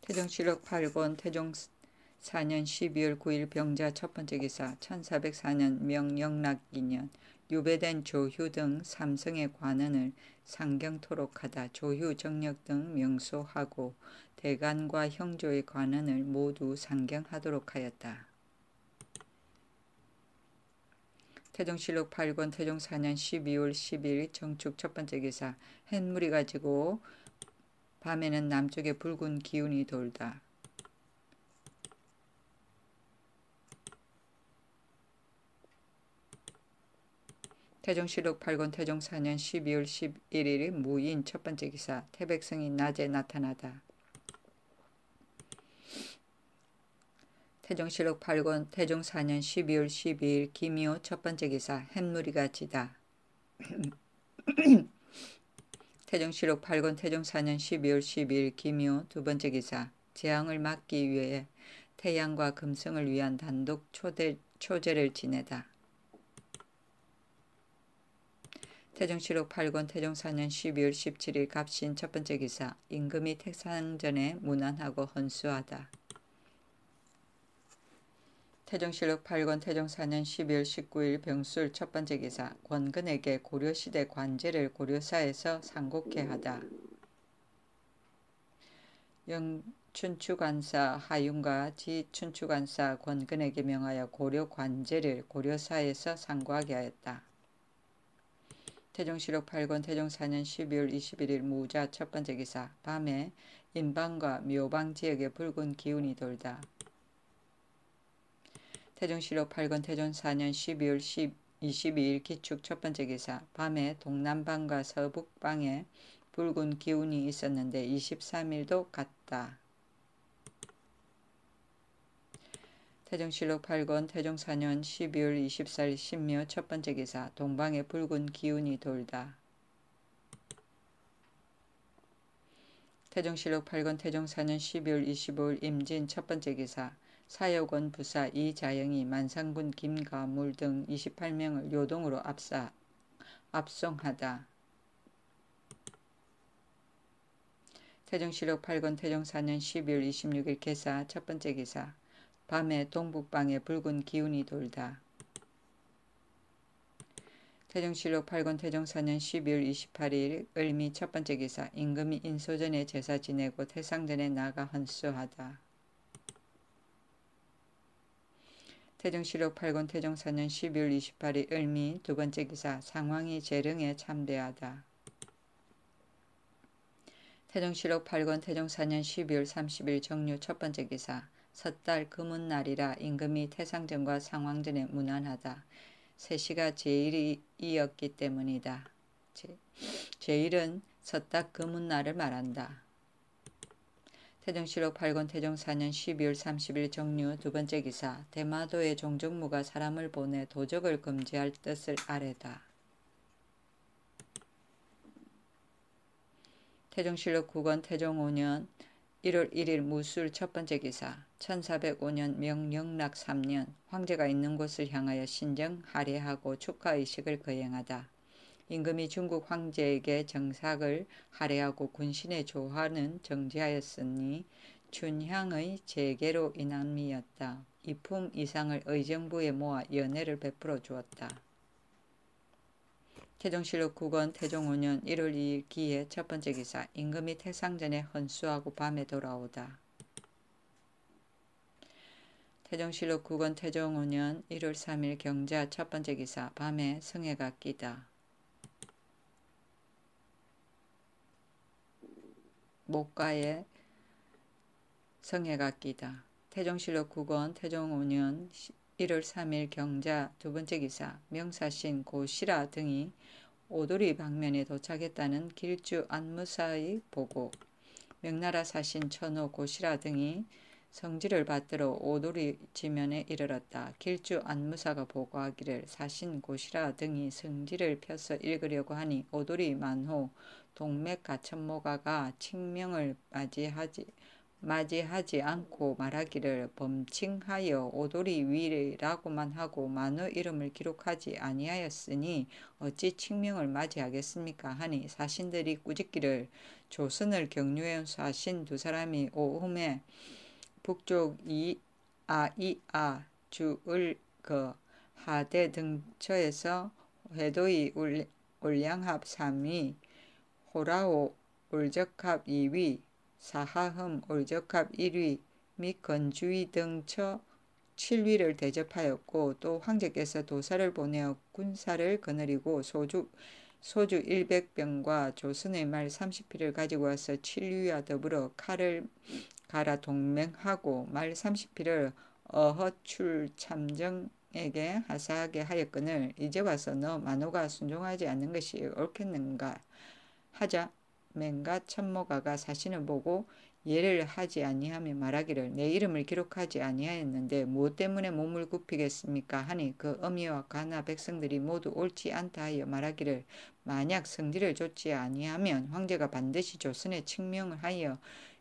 태종실록 8권 태종 4년 12월 9일 병자 첫 번째 기사 1404년 명영락 2년 유배된 조휴 등 삼성의 관원을 상경토록하다. 조휴 정력 등 명소하고 대간과 형조의 관원을 모두 상경하도록 하였다. 태종실록 8권 태종 4년 12월 10일 정축 첫 번째 기사 햇물이 가지고 밤에는 남쪽에 붉은 기운이 돌다. 태종실록 8권 태종 4년 12월 11일 무인 첫 번째 기사 태백성이 낮에 나타나다. 태종실록 8권 태종 4년 12월 12일 기묘 첫 번째 기사 햇무리가 지다. 태종실록 8권 태종 4년 12월 12일 기묘 두 번째 기사 재앙을 막기 위해 태양과 금성을 위한 단독 초제를 지내다. 태종실록 8권 태종 4년 12월 17일 갑신 첫 번째 기사 임금이 태상전에 문안하고 헌수하다. 태종실록 8권 태종 4년 12월 19일 병술 첫 번째 기사 권근에게 고려시대 관제를 고려사에서 상곡케 하다. 영춘추관사 하윤과 지춘추관사 권근에게 명하여 고려 관제를 고려사에서 상고하게 하였다. 태종실록 8권 태종 4년 12월 21일 무자 첫 번째 기사 밤에 인방과 묘방 지역에 붉은 기운이 돌다. 태종실록 8권 태종 4년 12월 22일 기축 첫 번째 기사 밤에 동남방과 서북방에 붉은 기운이 있었는데 23일도 갔다. 태종실록 8권 태종 4년 12월 24일 신묘 첫 번째 기사 동방에 붉은 기운이 돌다. 태종실록 8권 태종 4년 12월 25일 임진 첫 번째 기사 사여권 부사 이자영이 만상군 김가물 등 28명을 요동으로 압송하다. 태종실록 8권 태종 4년 12월 26일 개사 첫 번째 기사 밤에 동북방에 붉은 기운이 돌다. 태종실록 8권 태종 4년 12월 28일 을미 첫 번째 기사 임금이 인소전에 제사 지내고 태상전에 나가 헌수하다. 태종실록 8권 태종 4년 12월 28일 을미 두 번째 기사 상황이 재릉에 참배하다. 태종실록 8권 태종 4년 12월 30일 정유 첫 번째 기사 섣달 금운날이라 임금이 태상전과 상황전에 문안하다. 세시가 제일이었기 때문이다. 제일은 섣달 금운날을 말한다. 태종실록 8권 태종 4년 12월 30일 정유 두 번째 기사 대마도의 종정무가 사람을 보내 도적을 금지할 뜻을 아뢰다. 태종실록 9권 태종 5년 1월 1일 무술 첫 번째 기사 1405년 명영락 3년 황제가 있는 곳을 향하여 신정 할애하고 축하의식을 거행하다. 임금이 중국 황제에게 정삭을 할애하고 군신의 조화는 정지하였으니 춘향의 재계로 인함이었다. 이품 이상을 의정부에 모아 연회를 베풀어 주었다. 태종실록 9권 태종 5년 1월 2일 기해 첫 번째 기사 임금이 태상전에 헌수하고 밤에 돌아오다. 태종실록 9권 태종 5년 1월 3일 경자 첫 번째 기사 밤에 성해가 끼다. 목가에 성해가 끼다. 태종실록 9권 태종 5년 1월 3일 경자 두 번째 기사 명사신 고시라 등이 오도리 방면에 도착했다는 길주 안무사의 보고 명나라 사신 천호 고시라 등이 성지를 받들어 오도리 지면에 이르렀다. 길주 안무사가 보고하기를 사신 고시라 등이 성지를 펴서 읽으려고 하니 오도리 만호 동맥 가천모가가 칙명을 맞이하지 맞이하지 않고 말하기를 범칭하여 오도리 위라고만 하고 만호 이름을 기록하지 아니하였으니 어찌 칙명을 맞이하겠습니까 하니 사신들이 꾸짖기를 조선을 경유해온 사신 두 사람이 오음에 북쪽 이아 주을 하대 등처에서 회도의 올량합 3위 호라호 올적합 2위 사하흠 올적합 1위 및 건주위 등처 7위를 대접하였고 또 황제께서 도사를 보내어 군사를 거느리고 소주 100병과 조선의 말 30匹를 가지고 와서 7위와 더불어 칼을 가라 동맹하고 말 30匹를 어허출참정에게 하사하게 하였거늘 이제 와서 너 만호가 순종하지 않는 것이 옳겠는가 하자 맹가 천모가가 사신을 보고 예를 하지 아니하며 말하기를 내 이름을 기록하지 아니하였는데 무엇 때문에 몸을 굽히겠습니까 하니 그 어미와 가나 백성들이 모두 옳지 않다 하여 말하기를 만약 성질을 좇지 아니하면 황제가 반드시 조선에 칙명을 하여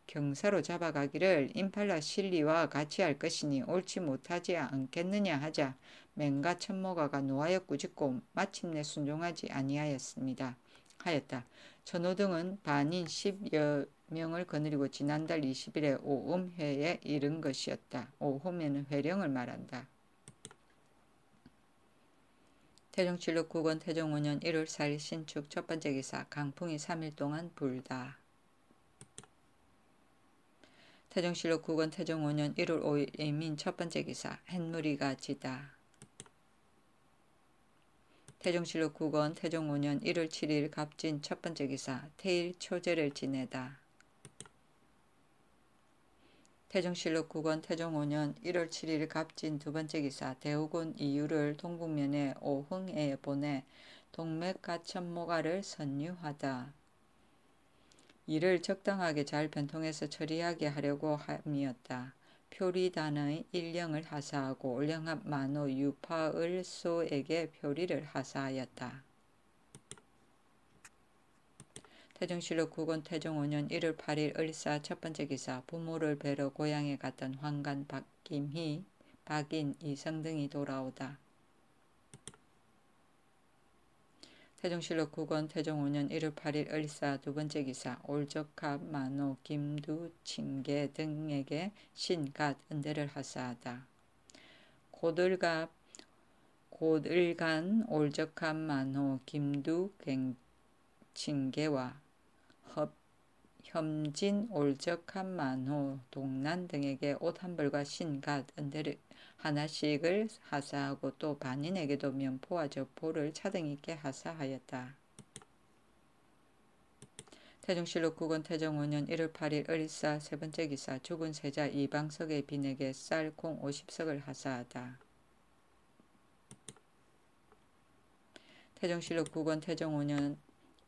경사로 잡아가기를 임팔라 신리와 같이 할 것이니 옳지 못하지 않겠느냐 하자 맹가 천모가가 노하여 꾸짖고 마침내 순종하지 아니하였습니다. 하였다. 전호등은 반인 10여 명을 거느리고 지난달 20일에 오음회에 이른 것이었다. 오음회는 회령을 말한다. 태종실록 9권 태종 5년 1월 4일 신축 첫 번째 기사 강풍이 3일 동안 불다. 태종실록 9권 태종 5년 1월 5일 이민 첫 번째 기사 햇무리가 지다. 태종실록 9권 태종 5년 1월 7일 갑진 첫 번째 기사 태일 초제를 지내다. 태종실록 9권 태종 5년 1월 7일 갑진 두 번째 기사 대우군 이유를 동북면에 오흥에 보내 동맥가천모가를 선유하다. 이를 적당하게 잘 변통해서 처리하게 하려고 함이었다. 표리단의 일령을 하사하고 올량합 만호 유파을소에게 표리를 하사하였다. 태종실록 9권 태종 5년 1월 8일 을사 첫 번째 기사 부모를 뵈러 고향에 갔던 환관 박김희, 박인, 이성 등이 돌아오다. 태종실록 9권 태종 5년 1월 8일 을사 두 번째 기사 올적합 만호 김두 칭계 등에게 신갓 은대를 하사하다. 곧을간 올적합 만호 김두 칭계와 혐진 올적합 만호 동난 등에게 옷 한 벌과 신갓 은대를 하나씩을 하사하고 또 반인에게도 면포와 저포를 차등 있게 하사하였다. 태종실록 9권 태종 5년 1월 8일 을사 세 번째 기사 죽은 세자 이방석의 빈에게 쌀, 콩 50석을 하사하다. 태종실록 9권 태종 5년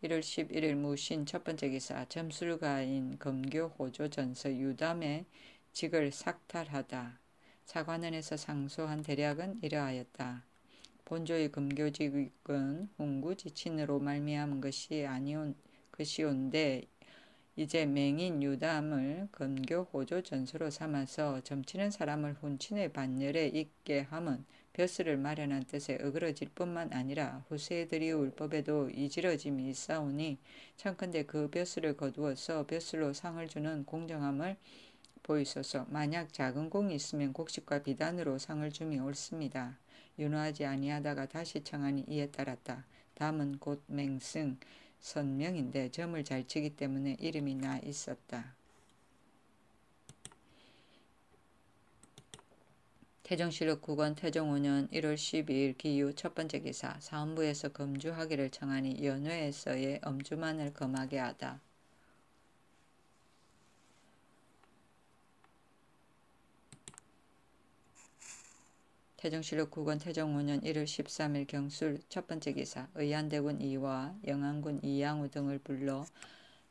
1월 11일 무신 첫 번째 기사 점술가인 검교 호조 전서 유담의 직을 삭탈하다. 사관원에서 상소한 대략은 이러하였다. 본조의 검교직은 훈구지친으로 말미암은 것이온데 이제 맹인 유담을 검교 호조 전서로 삼아서 점치는 사람을 훈친의 반열에 있게 함은 벼슬을 마련한 뜻에 어그러질 뿐만 아니라 후세들이 율법에도 이지러짐이 있사오니 청컨대 그 벼슬을 거두어서 벼슬로 상을 주는 공정함을 보이소서. 만약 작은 공이 있으면 곡식과 비단으로 상을 줌이 옳습니다. 윤호하지 아니하다가 다시 청하니 이에 따랐다. 담은 곧 맹승 선명인데 점을 잘 치기 때문에 이름이 나 있었다. 태종실록 9권 태종 5년 1월 12일 기유 첫 번째 기사 사헌부에서 검주하기를 청하니 연회에서의 엄주만을 검하게 하다. 태종실록 9권 태종 5년 1월 13일 경술 첫 번째 기사 의안대군 이와 영안군 이양우 등을 불러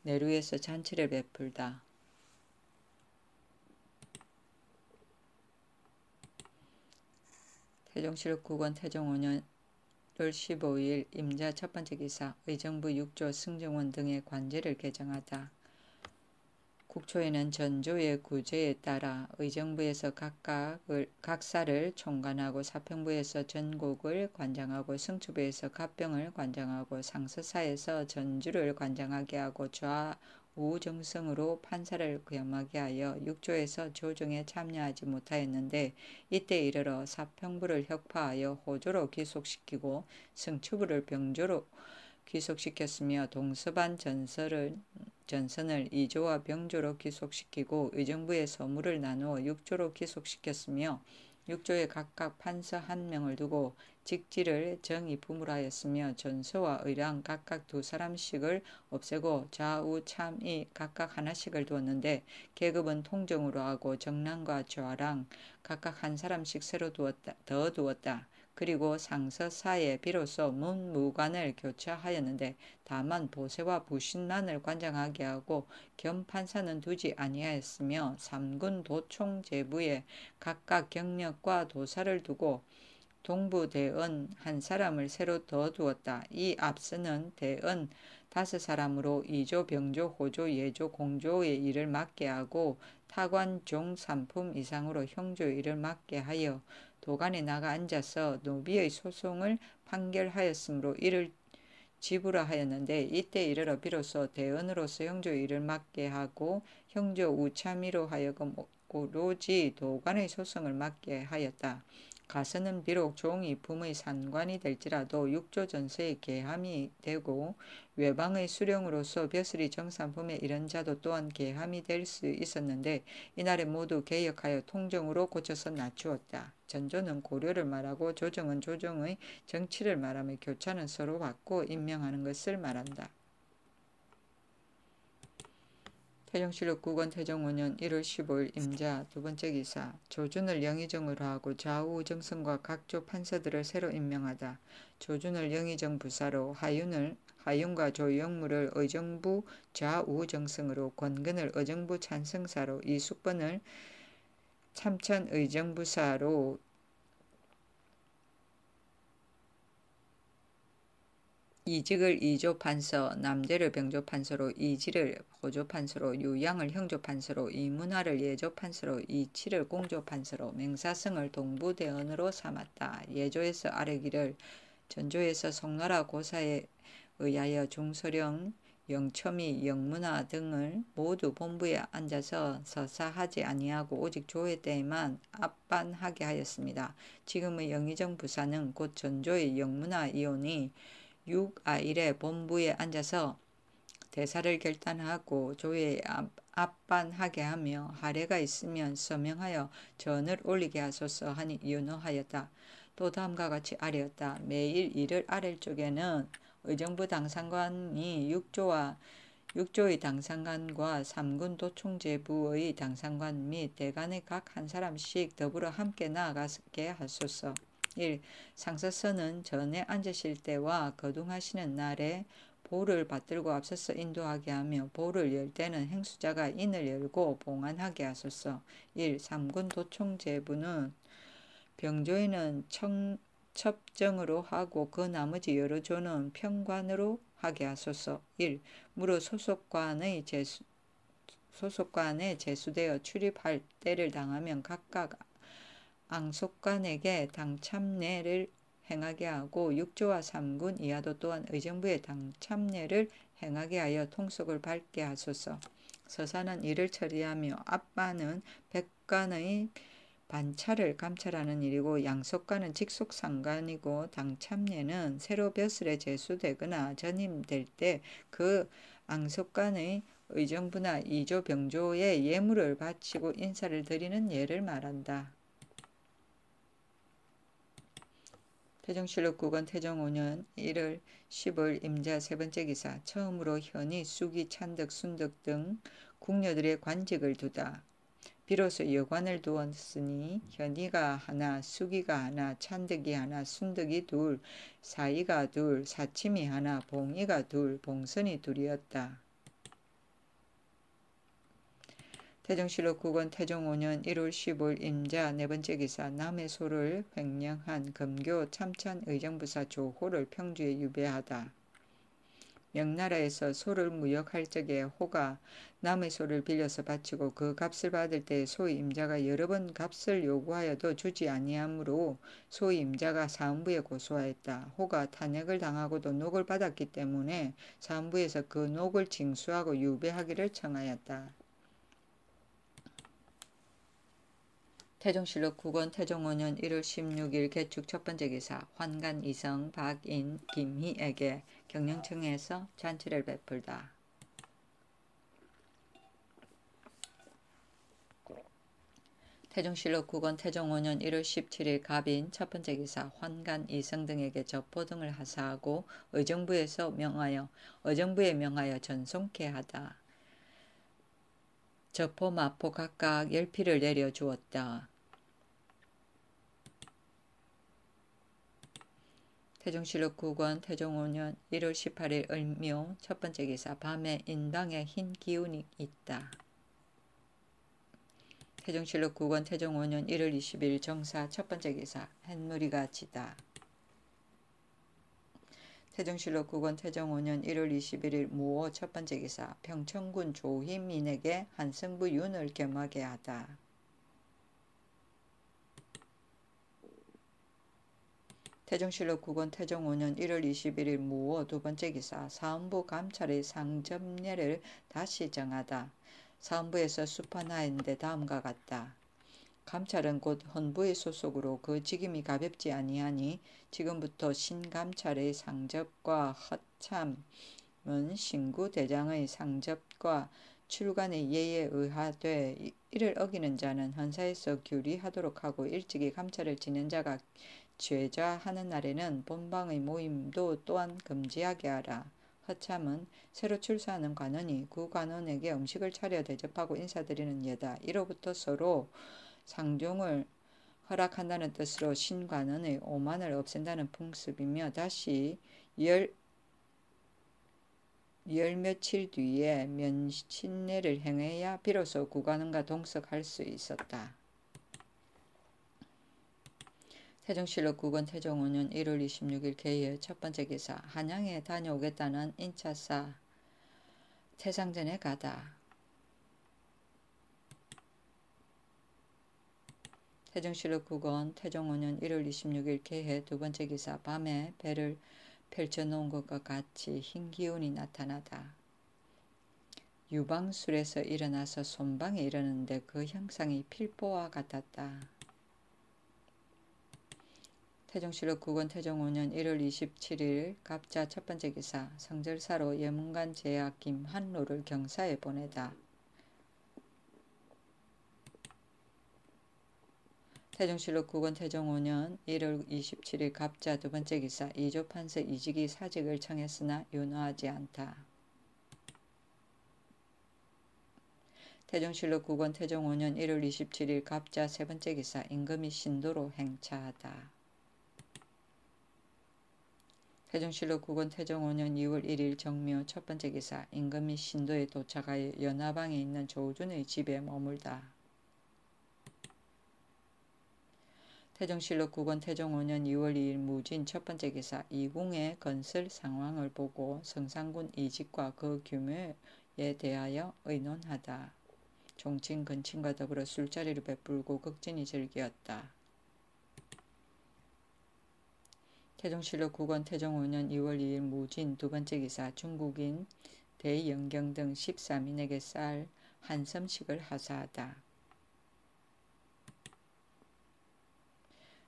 내루에서 잔치를 베풀다. 태종실록 9권 태종 5년 1월 15일 임자 첫 번째 기사 의정부 6조 승정원 등의 관제를 개정하다. 국초에는 전조의 구제에 따라 의정부에서 각사를 총관하고 사평부에서 전곡을 관장하고 승추부에서 갑병을 관장하고 상서사에서 전주를 관장하게 하고 좌우정승으로 판사를 겸하게 하여 육조에서 조정에 참여하지 못하였는데 이때 이르러 사평부를 혁파하여 호조로 귀속시키고 승추부를 병조로 귀속시켰으며 동서반 전선을 이조와 병조로 귀속시키고 의정부의 서무를 나누어 육조로 귀속시켰으며 육조에 각각 판서 한 명을 두고 직지를 정의품으로 하였으며 전서와 의랑 각각 두 사람씩을 없애고 좌우 참의 각각 하나씩을 두었는데 계급은 통정으로 하고 정랑과 좌랑 각각 한 사람씩 새로 더 두었다. 그리고 상서사에 비로소 문무관을 교체하였는데 다만 보세와 부신만을 관장하게 하고 겸판사는 두지 아니하였으며 삼군 도총제부에 각각 경력과 도사를 두고 동부대언 한 사람을 새로 더 두었다. 이 앞서는 대언 5사람으로 이조, 병조, 호조, 예조, 공조의 일을 맡게 하고 타관, 종, 삼품 이상으로 형조의 일을 맡게 하여 도관에 나가 앉아서 노비의 소송을 판결하였으므로 이를 지부라 하였는데 이때 이르러 비로소 대언으로서 형조의 일을 맡게 하고 형조 우참의로 하여금 오로지 도관의 소송을 맡게 하였다. 가서는 비록 종이 품의 산관이 될지라도 육조 전서의 계함이 되고 외방의 수령으로서 벼슬이 정산품에 이른 자도 또한 계함이 될 수 있었는데 이날에 모두 개혁하여 통정으로 고쳐서 낮추었다. 전조는 고려를 말하고 조정은 조정의 정치를 말하며 교차는 서로 받고 임명하는 것을 말한다. 태종실록 9권 태종 5년 1월 15일 임자 두번째 기사 조준을 영의정으로 하고 좌우 정승과 각조 판서들을 새로 임명하다. 조준을 영의정 부사로 하윤과 조영무를 의정부 좌우 정승으로 권근을 의정부 찬성사로 이숙번을 참천 의정부사로 이직을 이조판서, 남재를 병조판서로, 이지를 호조판서로, 유양을 형조판서로, 이문화를 예조판서로, 이치를 공조판서로, 맹사성을 동부대언으로 삼았다. 예조에서 아래기를 전조에서 송나라 고사에 의하여 중서령, 영첨이, 영문화 등을 모두 본부에 앉아서 서사하지 아니하고 오직 조회 때에만 압반하게 하였습니다. 지금의 영의정 부사는 곧 전조의 영문화 이온이 6아일에 본부에 앉아서 대사를 결단하고 조회에 압반하게 하며 하례가 있으면 서명하여 전을 올리게 하소서 하니 윤호하였다. 또 다음과 같이 아래였다. 매일 이를 아랠 쪽에는 의정부 당상관이 육조의 당상관과 삼군 도총제부의 당상관 및 대관의 각 한 사람씩 더불어 함께 나아가게 하소서. 1. 상서서는 전에 앉으실 때와 거둥하시는 날에 보를 받들고 앞서서 인도하게 하며 보를 열 때는 행수자가 인을 열고 봉안하게 하소서. 1. 삼군 도총제부는 병조에는 첩정으로 하고 그 나머지 여러 조는 평관으로 하게 하소서. 1. 무릇 소속관에 제수되어 출입할 때를 당하면 각각 앙속관에게 당참례를 행하게 하고 육조와 삼군 이하도 또한 의정부에 당참례를 행하게 하여 통속을 밟게 하소서. 서사는 이를 처리하며 압반은 백관의 반차를 감찰하는 일이고 양속관은 직속상관이고 당참례는 새로 벼슬에 제수되거나 전임될 때 그 앙속관의 의정부나 이조 병조에 예물을 바치고 인사를 드리는 예를 말한다. 태종실록 9권 태종 5년 1월 10월 임자 세번째 기사 처음으로 현희, 수기, 찬덕, 순덕 등 궁녀들의 관직을 두다. 비로소 여관을 두었으니 현희가 하나, 수기가 하나, 찬덕이 하나, 순덕이 둘, 사이가 둘, 사침이 하나, 봉이가 둘, 봉선이 둘이었다. 태종실록 9권 태종 5년 1월 15일 임자 네번째 기사 남의 소를 횡령한 금교 참찬 의정부사 조호를 평주에 유배하다. 명나라에서 소를 무역할 적에 호가 남의 소를 빌려서 바치고 그 값을 받을 때 소임자가 여러 번 값을 요구하여도 주지 아니하므로 소임자가 사헌부에 고소하였다. 호가 탄핵을 당하고도 녹을 받았기 때문에 사헌부에서 그 녹을 징수하고 유배하기를 청하였다. 태종실록 9권 태종 5년 1월 16일 개축 첫 번째 기사 환관 이성 박인 김희에게 경영청에서 잔치를 베풀다. 태종실록 9권 태종 5년 1월 17일 갑인 첫 번째 기사 환관 이성 등에게 접보 등을 하사하고 의정부에 명하여 전송케 하다. 접보 마포 각각 10피를 내려 주었다. 태종실록 9권 태종 5년 1월 18일 을묘 첫 번째 기사 밤에 인방에 흰 기운이 있다. 태종실록 9권 태종 5년 1월 20일 정사 첫 번째 기사 햇무리가 지다. 태종실록 9권 태종 5년 1월 21일 무오 첫 번째 기사 평천군 조희민에게 한승부 윤을 겸하게 하다. 태종실록 9권 태종 5년 1월 21일 무오 두 번째 기사 사헌부 감찰의 상접례를 다시 정하다. 사헌부에서 수판하였는데 다음과 같다. 감찰은 곧 헌부의 소속으로 그 직임이 가볍지 아니하니 지금부터 신감찰의 상접과 허참은 신구대장의 상접과 출관의 예에 의하되 이를 어기는 자는 헌사에서 규리하도록 하고 일찍이 감찰을 지낸 자가 죄자하는 날에는 본방의 모임도 또한 금지하게 하라. 허참은 새로 출사하는 관원이 그 관원에게 음식을 차려 대접하고 인사드리는 예다. 이로부터 서로 상종을 허락한다는 뜻으로 신관원의 오만을 없앤다는 풍습이며 다시 열 며칠 뒤에 면신례를 행해야 비로소 구관원과 동석할 수 있었다. 태종실록 9권 태종 5년 1월 26일 개의 첫 번째 기사 한양에 다녀오겠다는 인차사 태상전에 가다. 태종실록 9권 태종 5년 1월 26일 개의 두 번째 기사 밤에 배를 펼쳐놓은 것과 같이 흰 기운이 나타나다. 유방술에서 일어나서 손방에 이르는데 그 형상이 필보와 같았다. 태종실록 9권 태종 5년 1월 27일 갑자 첫 번째 기사 성절사로 예문관 제약 김한로를 경사에 보내다. 태종실록 9권 태종 5년 1월 27일 갑자 두 번째 기사 이조판서 이직이 사직을 청했으나 윤호하지 않다. 태종실록 9권 태종 5년 1월 27일 갑자 세 번째 기사 임금이 신도로 행차하다. 태종실록 9권 태종 5년 2월 1일 정묘 첫 번째 기사 임금이 신도에 도착하여 연하방에 있는 조준의 집에 머물다. 태종실록 9권 태종 5년 2월 2일 무진 첫 번째 기사 이궁의 건설 상황을 보고 성상군 이직과 그 규모에 대하여 의논하다. 종친 근친과 더불어 술자리를 베풀고 극진히 즐기었다. 태종실록 9권 태종 5년 2월 2일 무진 두 번째 기사 중국인 대영경 등 13인에게 쌀 한섬식을 하사하다.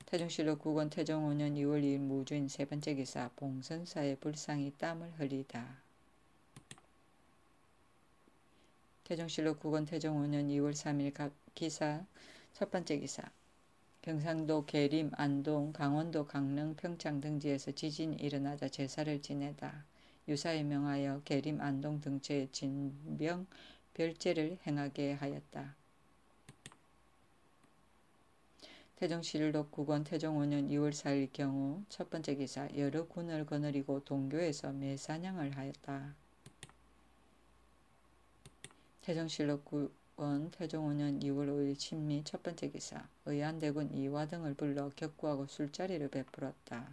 태종실록 9권 태종 5년 2월 2일 무진 세 번째 기사 봉선사의 불상이 땀을 흘리다. 태종실록 9권 태종 5년 2월 3일 기사 첫 번째 기사 경상도 계림, 안동, 강원도 강릉, 평창 등지에서 지진이 일어나자 제사를 지내다. 유사에 명하여 계림, 안동 등지에 진병 별제를 행하게 하였다. 태종실록 9권 태종 5년 2월 4일 경우 첫 번째 기사 여러 군을 거느리고 동교에서 매사냥을 하였다. 태종실록 9권 태종 5년 2월 5일 친미 첫 번째 기사 의안대군 이화 등을 불러 격구하고 술자리를 베풀었다.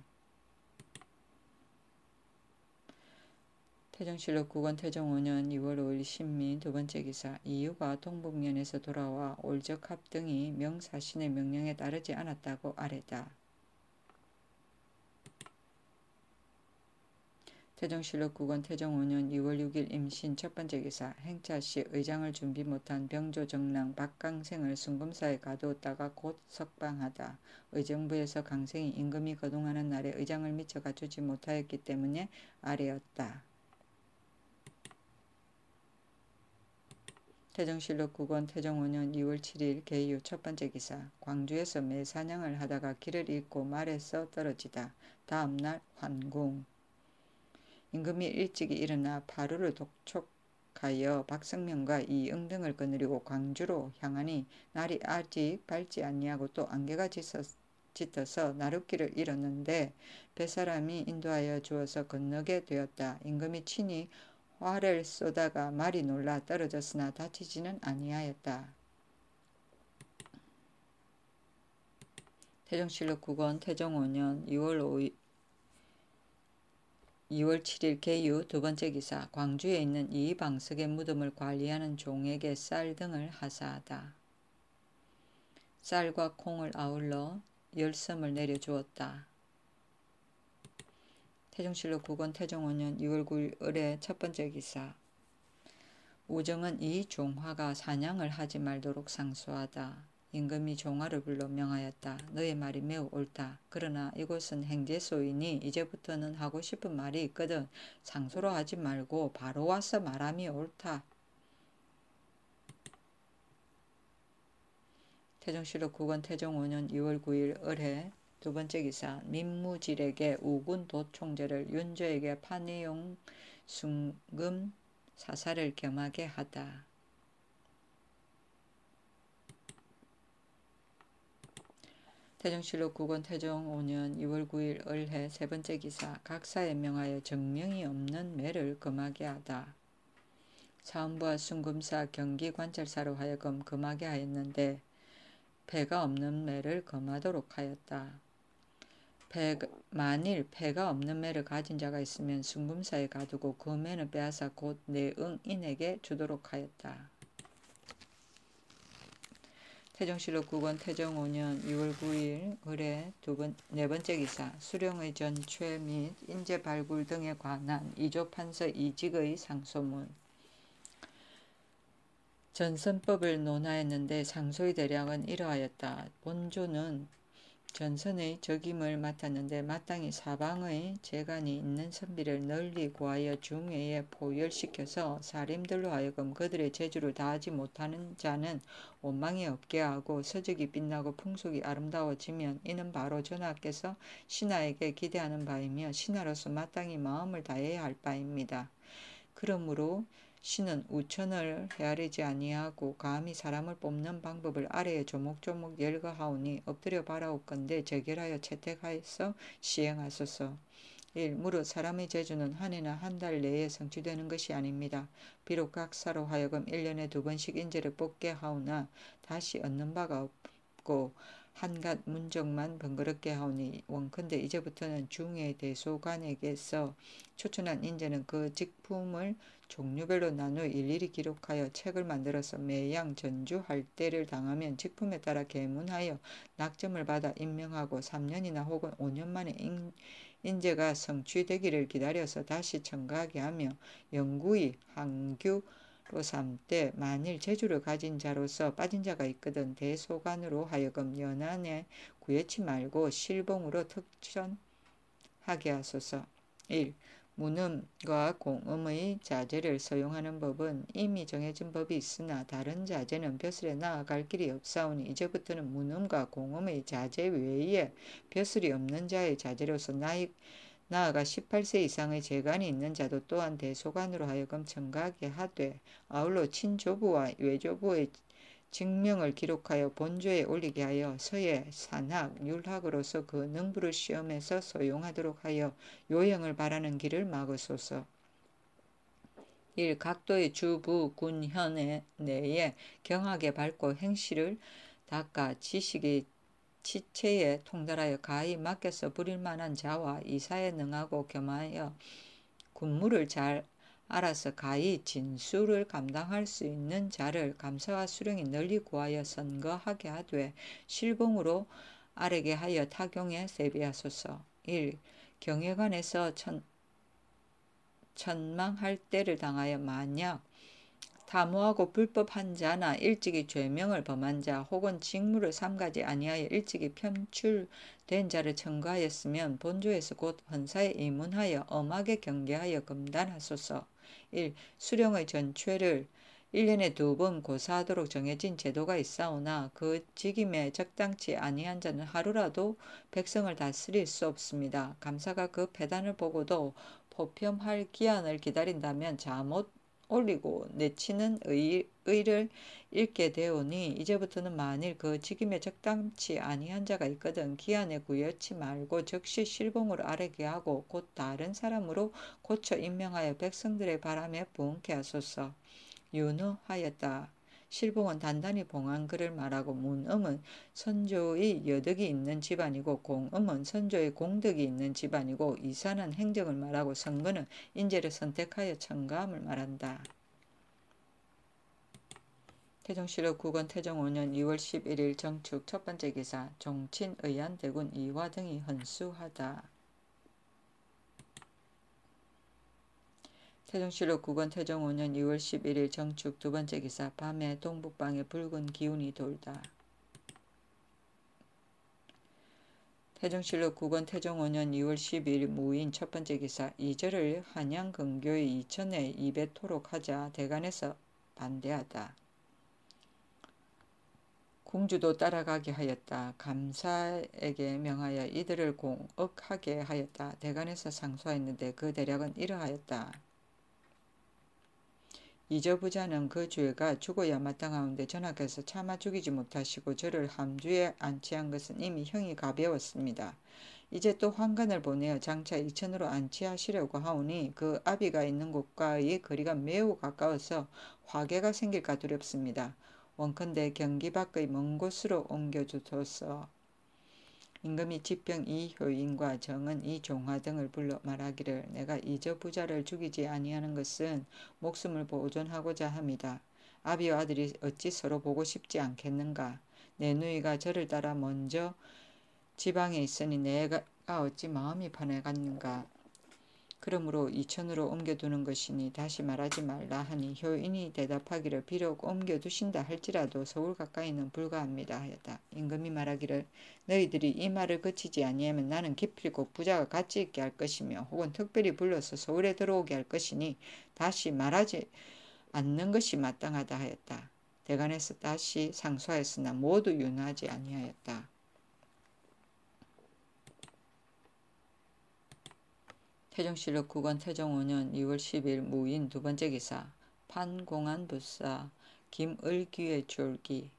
태정실록 9권 태종 5년 2월 5일 신미 두 번째 기사. 이유가 동북면에서 돌아와 올적합 등이 명사신의 명령에 따르지 않았다고 아뢰다. 태정실록 9권 태종 5년 2월 6일 임신 첫 번째 기사. 행차시 의장을 준비 못한 병조정랑 박강생을 순금사에 가두었다가 곧 석방하다. 의정부에서 강생이 임금이 거동하는 날에 의장을 미처 갖추지 못하였기 때문에 아뢰었다. 태정실록 9권 태종 5년 2월 7일 개유 첫 번째 기사. 광주에서 매사냥을 하다가 길을 잃고 말에서 떨어지다. 다음날 환궁. 임금이 일찍이 일어나 파루를 독촉하여 박성명과 이응 등을 거느리고 광주로 향하니 날이 아직 밝지 아니하고 또 안개가 짙어서 나룻길을 잃었는데 뱃사람이 인도하여 주어서 건너게 되었다. 임금이 친히 활을 쏘다가 말이 놀라 떨어졌으나 다치지는 아니하였다. 태정실록 9권 태종 5년 2월 7일 개유 두 번째 기사. 광주에 있는 이방석의 무덤을 관리하는 종에게 쌀 등을 하사하다. 쌀과 콩을 아울러 10섬을 내려주었다. 태정실록 9권 태종 5년 2월 9일 을의 첫 번째 기사. 우정은 이 종화가 사냥을 하지 말도록 상소하다. 임금이 종화를 불러 명하였다. 너의 말이 매우 옳다. 그러나 이곳은 행제소이니 이제부터는 하고 싶은 말이 있거든 상소로 하지 말고 바로 와서 말함이 옳다. 태정실록 9권 태종 5년 2월 9일 을해 두 번째 기사. 민무질에게 우군 도총제를 윤조에게 판의용 순금 사사를 겸하게 하다. 태정실록 9권 태종 5년 2월 9일 을해 세 번째 기사. 각사에 명하여 정명이 없는 매를 금하게 하다. 사음부와 순금사 경기관찰사로 하여금 금하게 하였는데 패가 없는 매를 금하도록 하였다. 만일 패가 없는 매를 가진 자가 있으면 순금사에 가두고 그 매는 빼앗아 곧 내응인에게 주도록 하였다. 태정실록 9권 태종 5년 2월 9일 을해 네 번째 기사. 수령의 전최 및 인재 발굴 등에 관한 이조판서 이직의 상소문. 전선법을 논하였는데 상소의 대략은 이러하였다. 본조는 전선의 적임을 맡았는데 마땅히 사방의 재간이 있는 선비를 널리 구하여 중외에 포열시켜서 사림들로 하여금 그들의 재주를 다하지 못하는 자는 원망이 없게 하고 서적이 빛나고 풍속이 아름다워지면 이는 바로 전하께서 신하에게 기대하는 바이며 신하로서 마땅히 마음을 다해야 할 바입니다. 그러므로 신은 우천을 헤아리지 아니하고 감히 사람을 뽑는 방법을 아래에 조목조목 열거하오니 엎드려 바라옵건대 적결하여 채택하여서 시행하소서. 1. 무릇 사람의 재주는 한 해나 한 달 내에 성취되는 것이 아닙니다. 비록 각사로 하여금 1년에 2번씩 인재를 뽑게 하오나 다시 얻는 바가 없고 한갓 문정만 번거롭게 하오니 원컨대 이제부터는 중외 대소관에게서 추천한 인재는 그 직품을 종류별로 나누어 일일이 기록하여 책을 만들어서 매양 전주할 때를 당하면 직품에 따라 계문하여 낙점을 받아 임명하고 3년이나 혹은 5년 만에 인재가 성취되기를 기다려서 다시 첨가하게 하며 영구히 항규로 삼되 만일 재주를 가진 자로서 빠진 자가 있거든 대소관으로 하여금 연한에 구애치 말고 실봉으로 특천하게 하소서. 1. 문음과 공음의 자재를 사용하는 법은 이미 정해진 법이 있으나 다른 자재는 벼슬에 나아갈 길이 없사오니 이제부터는 문음과 공음의 자재 외에 벼슬이 없는 자의 자재로서 나아가 18세 이상의 재간이 있는 자도 또한 대소관으로 하여금 첨가하게 하되 아울러 친조부와 외조부의 직명을 기록하여 본조에 올리게 하여 서예, 산학, 율학으로서 그 능부를 시험해서 소용하도록 하여 요형을 바라는 길을 막으소서. 1. 각도의 주부, 군, 현 내에 경하게 밟고 행실을 닦아 지식의 지체에 통달하여 가히 맡겨서 부릴 만한 자와 이사에 능하고 겸하여 군무를 잘 알아서 가히 진수를 감당할 수 있는 자를 감사와 수령이 널리 구하여 선거하게 하되 실봉으로 아래게 하여 타경에 세비하소서. 1. 경외관에서 천망할 때를 당하여 만약 다모하고 불법한 자나 일찍이 죄명을 범한 자 혹은 직무를 삼가지 아니하여 일찍이 편출된 자를 청구하였으면 본조에서 곧 헌사에 입문하여 엄하게 경계하여 검단하소서. 1. 수령의 전죄를 1년에 2번 고사하도록 정해진 제도가 있사오나 그 직임에 적당치 아니한 자는 하루라도 백성을 다스릴 수 없습니다. 감사가 그 패단을 보고도 포평할 기한을 기다린다면 잠못 올리고 내치는 의를 잃게 되오니 이제부터는 만일 그 직임에 적당치 아니한 자가 있거든 기한에 구여치 말고 즉시 실봉으로 아뢰게 하고 곧 다른 사람으로 고쳐 임명하여 백성들의 바람에 부응케 하소서. 윤허하였다. 실봉은 단단히 봉한 글을 말하고 문음은 선조의 여덕이 있는 집안이고 공음은 선조의 공덕이 있는 집안이고 이사는 행정을 말하고 선거는 인재를 선택하여 청가함을 말한다. 태종실록 9권 태종 5년 2월 11일 정축 첫 번째 기사 종친 의안 대군 이화 등이 헌수하다. 태종실록 9권 태종 5년 2월 11일 정축 두 번째 기사 밤에 동북방에 붉은 기운이 돌다. 태종실록 9권 태종 5년 2월 12일 무인 첫 번째 기사 이절을 한양 근교의 이천에 이베토록 하자 대간에서 반대하다. 궁주도 따라가게 하였다. 감사에게 명하여 이들을 공억하게 하였다. 대간에서 상소하였는데 그 대략은 이러하였다. 이저부자는 그 죄가 죽어야 마땅하온데 전하께서 차마 죽이지 못하시고 저를 함주에 안치한 것은 이미 형이 가벼웠습니다. 이제 또 환관을 보내어 장차 이천으로 안치하시려고 하오니 그 아비가 있는 곳과의 거리가 매우 가까워서 화계가 생길까 두렵습니다. 원컨대 경기 밖의 먼 곳으로 옮겨주소서. 임금이 지평 이효인과 정은 이종화 등을 불러 말하기를 내가 이저 부자를 죽이지 아니하는 것은 목숨을 보존하고자 합니다. 아비와 아들이 어찌 서로 보고 싶지 않겠는가. 내 누이가 저를 따라 먼저 지방에 있으니 내가 어찌 마음이 편해갔는가. 그러므로 이천으로 옮겨두는 것이니 다시 말하지 말라 하니 효인이 대답하기를 비록 옮겨두신다 할지라도 서울 가까이는 불가합니다 하였다. 임금이 말하기를 너희들이 이 말을 그치지 아니하면 나는 기필코 부자가 가치 있게 할 것이며 혹은 특별히 불러서 서울에 들어오게 할 것이니 다시 말하지 않는 것이 마땅하다 하였다. 대간에서 다시 상소하였으나 모두 윤하지 아니하였다. 태종실록 9권 태종 5년 2월 10일 무인 두 번째 기사 판공한 부사 김을귀의 졸기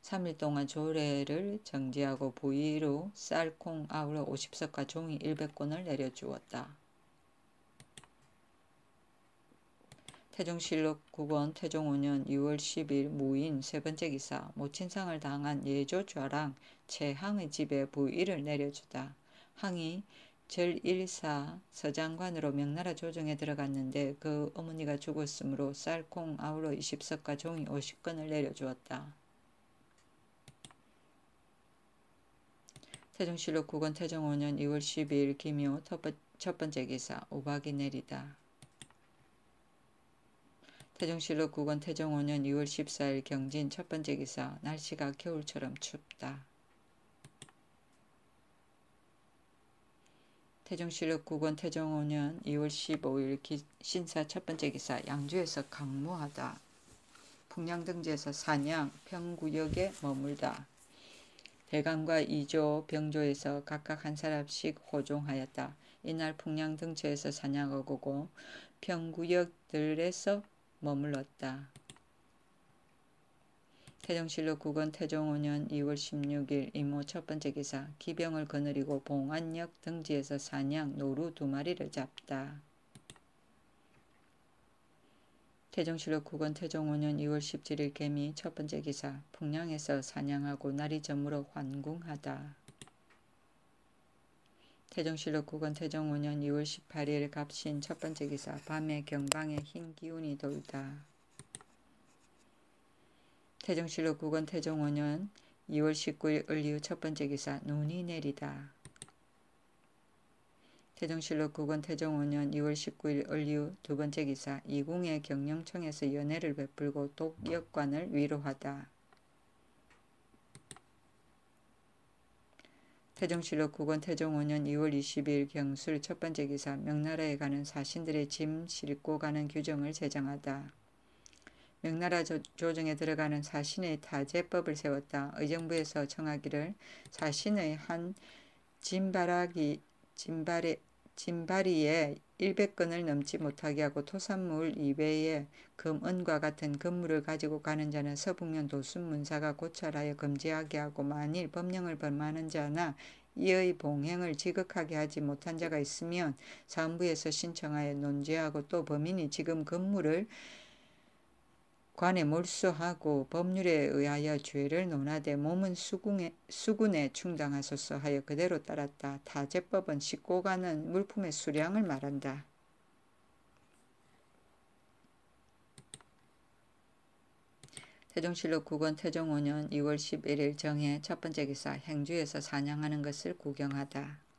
3일 동안 조례를 정지하고 부의로 쌀, 콩, 아우러 50석과 종이 100권을 내려주었다. 태종실록 9권 태종 5년 2월 10일 무인 세 번째 기사 모친상을 당한 예조좌랑 최항의 집에 부의를 내려주다. 항이 절1사 서장관으로 명나라 조정에 들어갔는데 그 어머니가 죽었으므로 쌀, 콩, 아우러 20석과 종이 50건을 내려주었다. 태종실록 9권 태종 5년 2월 12일 기묘 첫 번째 기사 우박이 내리다. 태종실록 9권 태종 5년 2월 14일 경진 첫 번째 기사 날씨가 겨울처럼 춥다. 태종실록 9권 태종 5년 2월 15일 신사 첫 번째 기사 양주에서 강무하다. 풍량등지에서 사냥 평구역에 머물다. 대간과 이조 병조에서 각각 한 사람씩 호종하였다. 이날 풍량등지에서 사냥하고 평구역들에서 머물렀다. 태종실록 9권 태종 5년 2월 16일 이모 첫 번째 기사 기병을 거느리고 봉안역 등지에서 사냥 노루 2마리를 잡다. 태종실록 9권 태종 5년 2월 17일 개미 첫 번째 기사 풍량에서 사냥하고 날이 저물어 환궁하다. 태종실록 9권 태종 5년 2월 18일 갑신 첫 번째 기사. 밤에 경방에 흰 기운이 돌다. 태종실록 9권 태종 5년 2월 19일 을이후 첫 번째 기사. 눈이 내리다. 태종실록 9권 태종 5년 2월 19일 을이후 두 번째 기사. 이궁의 경영청에서 연회를 베풀고 독역관을 위로하다. 태종실록 9권 태종 5년 2월 22일 경술 첫 번째 기사. 명나라에 가는 사신들의 짐 싣고 가는 규정을 제정하다. 명나라 조정에 들어가는 사신의 타제법을 세웠다. 의정부에서 청하기를 사신의 한 짐바리에 100건을 넘지 못하게 하고 토산물 이외에 금, 은과 같은 금물을 가지고 가는 자는 서북면 도순문사가 고찰하여 금지하게 하고 만일 법령을 범하는 자나 이의 봉행을 지극하게 하지 못한 자가 있으면 사헌부에서 신청하여 논죄하고 또 범인이 지금 금물을 관에 몰수하고 법률에 의하여 죄를 논하되 몸은 수군에 충당하소서 하여 그대로 따랐다. 타제법은 싣고 가는 물품의 수량을 말한다. 태종실록 9권 태종 5년 2월 11일 정해 첫 번째 기사. 행주에서 사냥하는 것을 구경하다.